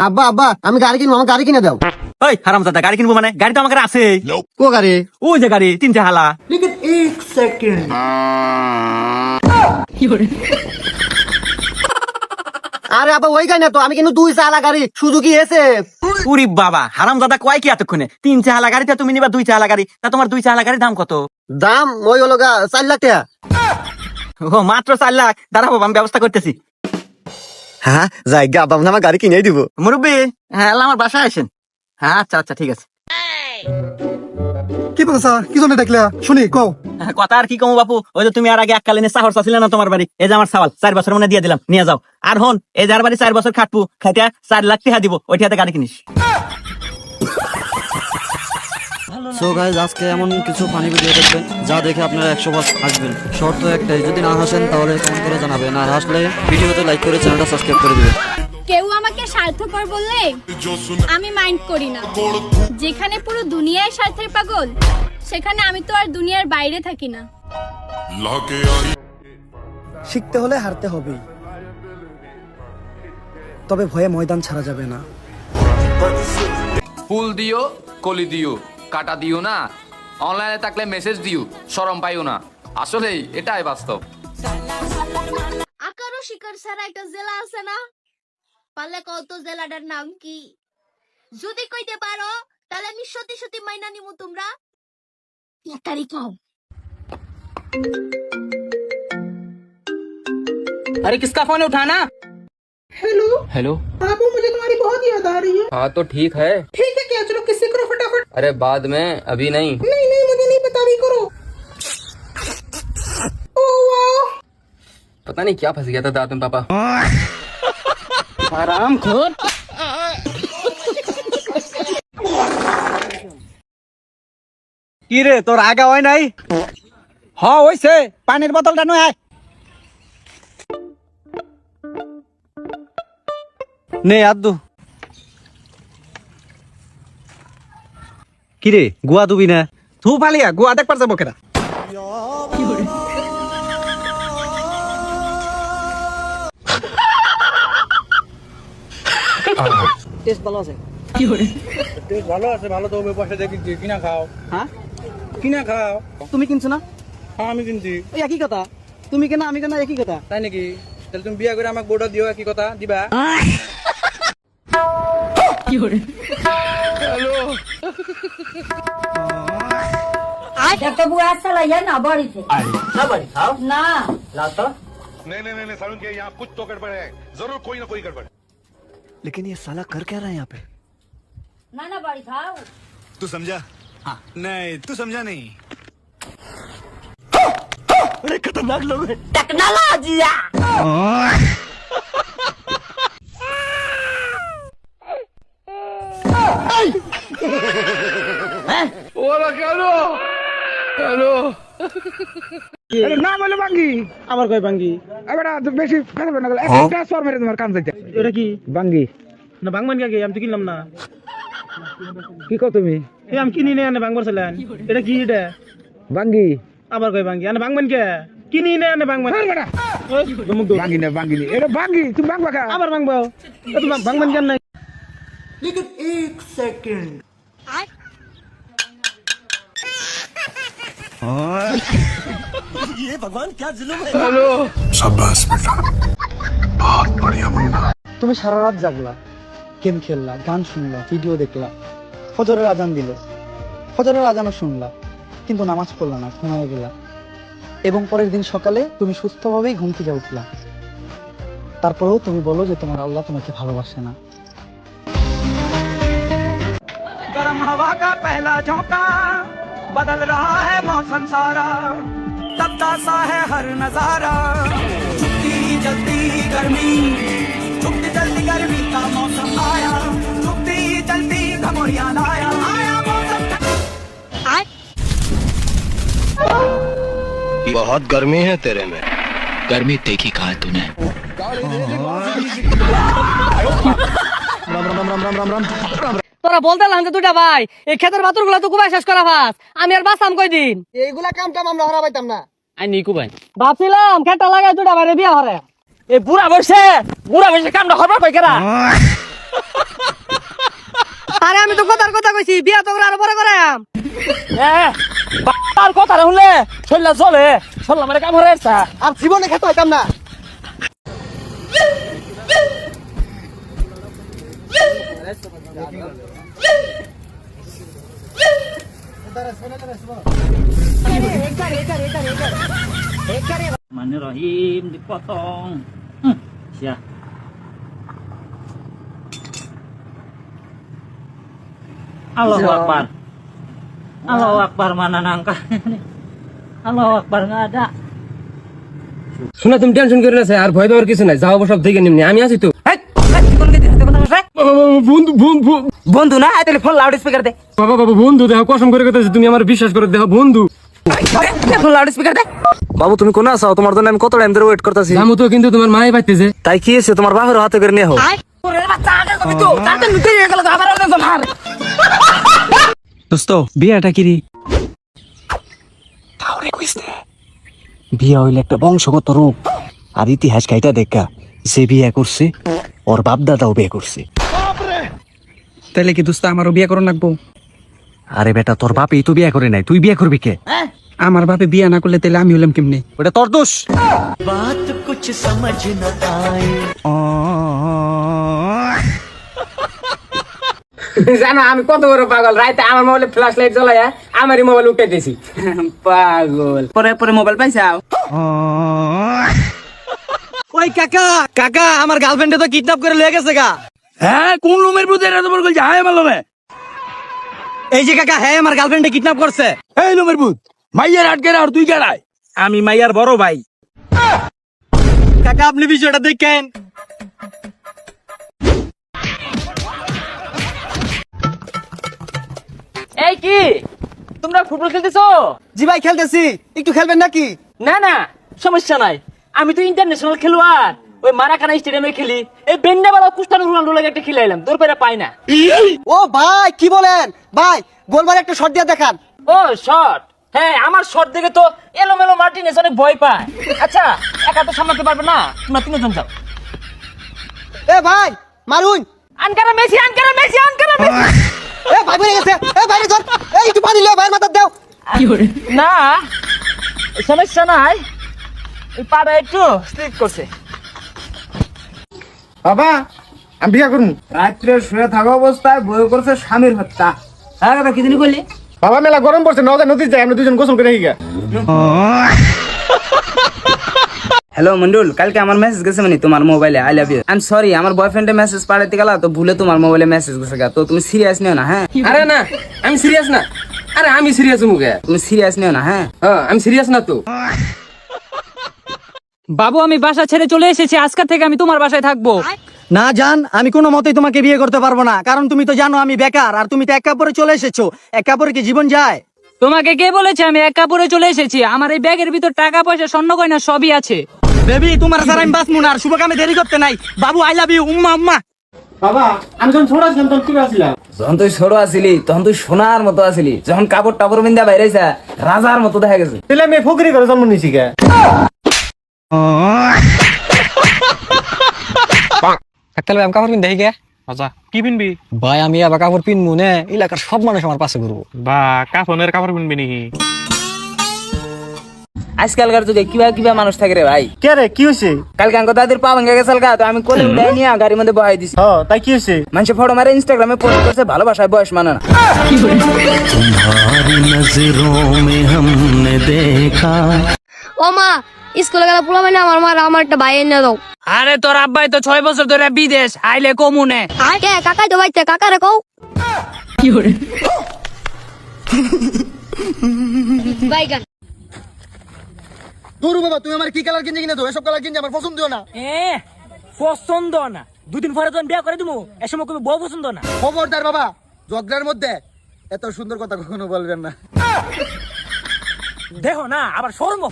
আব্বা আব্বা আমি গাড়ি কিনবো, আমার গাড়ি কিনে দাও। ওই হারামজাদা, গাড়ি কিনবো মানে? গাড়ি তো আমার কাছে আছে। কো গাড়ি? ওই যে গাড়ি, 3 চালা। আরে আব্বা ওই গাড়ি না তো, আমি কিন্তু 2 চালা গাড়ি, সুজুকি এসে। উরি বাবা, হারামজাদা কয় কি এতক্ষণে? 3 চালা গাড়িতে তুমি নিবা 2 চালা গাড়ি। তা তোমার 2 চালা গাড়ির দাম কত? দাম ওই হলো 4 লাখ টাকা। ও মাত্র 4 লাখ? দাঁড়াবো, আমি ব্যবস্থা করতেছি। হ্যাঁ যাই গা, আব্বা আমার গাড়ি কিনেই দিব। মুরব্বী, হ্যাঁ আমার বাসায় আসেন। হ্যাঁ আচ্ছা আচ্ছা ঠিক আছে। কি বলো স্যার, কি জন্য দেখলে শুনি কও। হ্যাঁ, কথা আর কি কমু বাপু, ওই যে তুমি আর আগে এককালীন চাহর চাচ্ছিলে না তোমার বাড়ি, এই যে আমার সাওয়াল 4 বছর মনে দিয়ে দিলাম, নিয়ে যাও। আর হন, এই যার বাড়ি 4 বছর খাটবো, খাইটা 4 লাখ টাকা দিব, ওইটাতে গাড়ি কিনিস। সো গাইজ, আজকে এমন কিছু ফানি ভিডিও দেখবেন যা দেখে আপনারা 100% হাসবেন। শর্ত একটাই, যদি না হাসেন তাহলে কমেন্ট করে জানাবেন, আর হাসলে ভিডিওতে লাইক করে চ্যানেলটা সাবস্ক্রাইব করে দিবেন। কেউ আমাকে স্বার্থপর বললে আমি মাইন্ড করি না। যেখানে পুরো দুনিয়ায় স্বার্থের পাগল, সেখানে আমি তো আর দুনিয়ার বাইরে থাকি না। শিখতে হলে হারতে হবেই, তবে ভয়ে ময়দান ছাড়া যাবে না। ফুল দিও, কলি দিও, কাটা দিও না। অনলাইনে থাকলে মেসেজ দিও, শরম পাইও না। আসলে এটাই বাস্তব। আকারও শিকার ছাড়া একটা জেলা আছে না, পারলে কত জেলাটার নাম কি? যদি কইতে পারো তাহলে আমি সত্যি সত্যি মাইনা নিমু। তোমরা তাড়াতাড়ি কও। अरे किसका फोन है, उठाना। हेलो हेलो, आपको मुझे तुम्हारी बहुत याद आ रही है। हाँ तो ठीक है। ठीक है क्या, चलो किसी करो फटाफट। अरे बाद में, अभी नहीं। नहीं नहीं मुझे नहीं पता, भी करो। ओ वाह, पता नहीं क्या फंस गया था दांत में पापा। আরাম খোর। কি রে, তোর আগা হয় নাই? হইছে, পানির বোতলটা নয় আয়। নে আদু। কি রে, গুয়া দুবি না? থু ফালিয়া, গুয়া দেখবার যাবো কেনা? টেস্ট ভালো আছে। ভালো আছে, ভালো তো পয়সা দিয়ে কিনছি, কিনা খাও। হ্যাঁ, কিনা খাও। তুমি কিনছো না? হ্যাঁ আমি কিনছি। ওই একই কথা, তুমি কেনা আমি কেনা একই কথা। তাই নাকি? তাহলে তুমি বিয়া করে আমাকে বোর্ডা দিও, কি কথা দিবা? একটা বুয়া চালাইয়া না বাড়িতে না বাড়ি খাও না লাও তো। नहीं नहीं नहीं सारुण के यहाँ कुछ तो गड़बड़ है, जरूर कोई ना कोई गड़बड़। लेकिन ये साला कर क्या रहा है यहाँ पे? না না বাড়ি খাও। तू समझा? हाँ नहीं, तू समझा नहीं। बड़े खतरनाक लोग हैं। টেকনোলজিয়া না বলে বাঙ্গি, আবার কয় বাঙ্গি। এবার বেশি ফেলবে না, ট্রান্সফরমারে তোমার কাম যাইতে। এটা কি বাঙ্গি না? বাংমান কে? আমি তো কিনলাম না। কি কও তুমি? এই আমি কিনি না, বাংবার ছিলেন। এটা কি? এটা বাঙ্গি, আবার কয় বাঙ্গি। আনে বাংমান কে? কিনি না, বাংমান। বাঙ্গি না, বাঙ্গি না, এটা বাঙ্গি। তুমি বাংবা কা? আবার বাংবাও। তুমি বাংমান কেন নাই? लेकिन एक सेकंड। ये भगवान क्या जुल्म है। शाबाश बेटा, बहुत बढ़िया मुन्ना। তুমি সারা রাত জাগলা, গেম খেললা, গান শুনলা, ভিডিও দেখলা, ফজরের আজান দিল, ফজরের আজানও শুনলা, কিন্তু নামাজ পড়লা না, ঘুমায় গেলা। এবং পরের দিন সকালে তুমি সুস্থভাবেই ঘুম থেকে উঠলা। তারপরেও তুমি বলো যে তোমার আল্লাহ তোমাকে ভালোবাসে না। गरम हवा का पहला झोंका, बदल रहा है मौसम सारा, तपता सा है हर नजारा। छुपती जल्दी गर्मी, छुपती जल्दी गर्मी का मौसम आया, छुपती जल्दी घमौरियां लाया, आया मौसम। बहुत गर्मी है तेरे में। गर्मी देखी कहा है तूने? তোরা বলতে লাগছে দুটা ভাই, এই ক্ষেতের বাতুর গুলা তো কুবাই শেষ করা ভাস। আমি আর বাঁচাম কয়দিন? এইগুলা কাম টাম আমরা হরা পাইতাম না। আই নি কুবাই ভাবছিলাম খেতটা লাগাই দুটা বাইরে বিয়া হরে। এই বুড়া বসে কামটা হবার কই কেরা? আরে আমি তো কথার কথা কইছি বিয়া তো আরো পরে করাম। আর কথা শুনলে শরীর চলে শরীর আমার কাম হয়ে আসছে। আর জীবনে খেতে হইতাম না। Mani Rahim dipotong. Siap. Allahu Akbar. Allahu Akbar, mana nangka. Allahu Akbar, nggak ada. শোনা তুমি টেনশন করে না আর ভয় দেওয়ার কিছু নাই, যাও সব দেখে নিমনি, আমি আছি তো। বন্ধু বন্ধু বন্ধু না তাহলে ফোন লাউড স্পিকার দে। বাবা বাবা বন্ধু দেখো, কসম করে কথা তুমি আমার বিশ্বাস করে দেখো বন্ধু। ফোন লাউড স্পিকার দে। বাবু তুমি কোন আছো? তোমার জন্য আমি কত টাইম ধরে ওয়েট করতেছি। আমি তো কিন্তু তোমার মাই পাইতেছে। তাই কি হয়েছে? তোমার বাপের হাতে করে নিয়ে হোক। দোস্ত বিয়াটা কি রে? তাহলে কইছে বিয়া হইলে একটা বংশগত রোগ, আর ইতিহাস কাইটা দেখা যে বিয়া করছে ওর বাপ দাদাও বিয়ে করছে। তাইলে কি দোস্ত আমারও বিয়া করন লাগবো? আরে বেটা তোর বাপই তো বিয়া করে নাই, তুই বিয়া করবি কে? আমার বাপে বিয়া না করলে তাহলে আমি হলাম কেমনে? ওটা তোর দোষ। জানো আমি কত বড় পাগল, রাইতে আমার মোবাইলে ফ্ল্যাশ লাইট জ্বলাই আমারই মোবাইল উঠে দিছি। পাগল। পরে পরে মোবাইল পাইছাও? ওই কাকা কাকা, আমার গার্লফ্রেন্ডে তো কিডন্যাপ করে লয়ে গেছে গা। হ্যাঁ কোন রুমের বুঝে এত বড় কইছে? হায় আমার লোমে। এই যে কাকা, হ্যাঁ আমার গার্লফ্রেন্ডে কিডন্যাপ করছে। এই রুমের বুঝ মাইয়ার আটকে আর তুই কেডাই? আমি মাইয়ার বড় ভাই। কাকা আপনি বিষয়টা দেখেন। এই কি তোমরা ফুটবল খেলতেছো? জি ভাই খেলতেছি, একটু খেলবেন নাকি? না না সমস্যা নাই, আমি তো ইন্টারন্যাশনাল খেলোয়াড়, ওই মারাকানা স্টেডিয়ামে খেলি। এই বেন্ডাবালা কুস্তানো রোনাল্ডো লাগে একটা খেলাইলাম, দূর পেরে পাই না। ও ভাই কি বলেন ভাই, গোলবার একটা শট দিয়ে দেখান। ও শট, হ্যাঁ আমার শট দেখে তো এলোমেলো মার্টিনেজ অনেক ভয় পায়। আচ্ছা একা তো সামলাতে পারবে না, তোমরা তিনজন যাও। এ ভাই মারুন। আনকারা মেসি, আনকারা মেসি, আনকারা মেসি। এ ভাই পড়ে গেছে, এ ভাই ধর, এই একটু পানি লে ভাই, মাথা দাও। না সমস্যা নাই, এই পাটা একটু স্লিপ করছে। বাবা আমি বিয়া করুন। রাত্রে শুয়ে থাকা অবস্থায় বই করছে স্বামীর হত্যা। হ্যাঁ বাবা কি জানি কইলি? বাবা মেলা গরম পড়ছে, নদী যাই, আমরা দুজন গোসল করে গিয়া। হ্যালো মন্ডুল, কালকে আমার মেসেজ গেছে মানে তোমার মোবাইলে I love you. I am sorry, আমার বয়ফ্রেন্ডে মেসেজ পাঠাতে গেল তো ভুলে তোমার মোবাইলে মেসেজ গেছে গা, তো তুমি সিরিয়াস নিও না। হ্যাঁ আরে না আমি সিরিয়াস না। আরে আমি সিরিয়াস মুখে, তুমি সিরিয়াস নিও না। হ্যাঁ হ্যাঁ আমি সিরিয়াস না তো। বাবু আমি বাসা ছেড়ে চলে এসেছি, আজকের থেকে আমি তোমার বাসায় থাকবো। না জান, আমি কোনো মতেই তোমাকে বিয়ে করতে পারবো না, কারণ তুমি তো জানো আমি বেকার, আর তুমি তো এক কাপড়ে চলে এসেছো। এক কাপড়ে কি জীবন যায়? তোমাকে কে বলেছে আমি এক কাপড়ে চলে এসেছি? আমার এই ব্যাগের ভিতর টাকা পয়সা স্বর্ণ গয়না সবই আছে। বেবি তোমার স্যার আমি বাঁচবো না, আর শুভ কামে দেরি করতে নাই। বাবু আই লাভ ইউ, উম্মা উম্মা। বাবা আমি যখন ছোট ছিলাম তখন কি আসছিলাম? যখন তুই ছোট আসিলি তখন তুই সোনার মতো আসিলি, যখন কাপড় টাপড় বিন্দা বাইরেছে রাজার মতো দেখা গেছে। তাহলে আমি ফকরি করে জন্ম নিছি কে? কাকতাল ভাই আমি কাপড় পিন দেখি কে? আচ্ছা কি পিনবি? ভাই আমি আবার কাপড় পিনবো না, এলাকার সব মানুষ আমার পাশে ঘুরবো। বা কাফনের কাপড় পিনবি নাকি? আজকালকার যুগে কিবা কিবা মানুষ থাকে রে ভাই। কে রে কি হয়েছে? কালকে আঙ্ক দাদির পা ভেঙে গেছে, তো আমি কোলে উঠাই নিয়ে গাড়ির মধ্যে বহাই দিছি। হ্যাঁ তাই কি হয়েছে? মানুষ ফটো মারে ইনস্টাগ্রামে পোস্ট করছে, ভালোবাসায় বয়স মানে না। ও মা, স্কুলে গেলে পোলা মানে আমার একটা ভাই এনে দাও। আরে তোর আব্বাই তো 6 বছর ধরে বিদেশ, আইলে কমুনে। কে কাকাই তো বাইতে, কাকারে কও। বাইগান দূর বাবা, তুমি আমার কি কালার কিনছে কিনা তো, এসব কালার কিনছে আমার পছন্দ না। পছন্দ না, দুদিন পরে তো বিয়ে করে দিবো, এ সময় কবি বউ পছন্দ না। খবরদার বাবা, ঝগড়ার মধ্যে এত সুন্দর কথা কখনো বলবেন না। দেখো না আবার শরম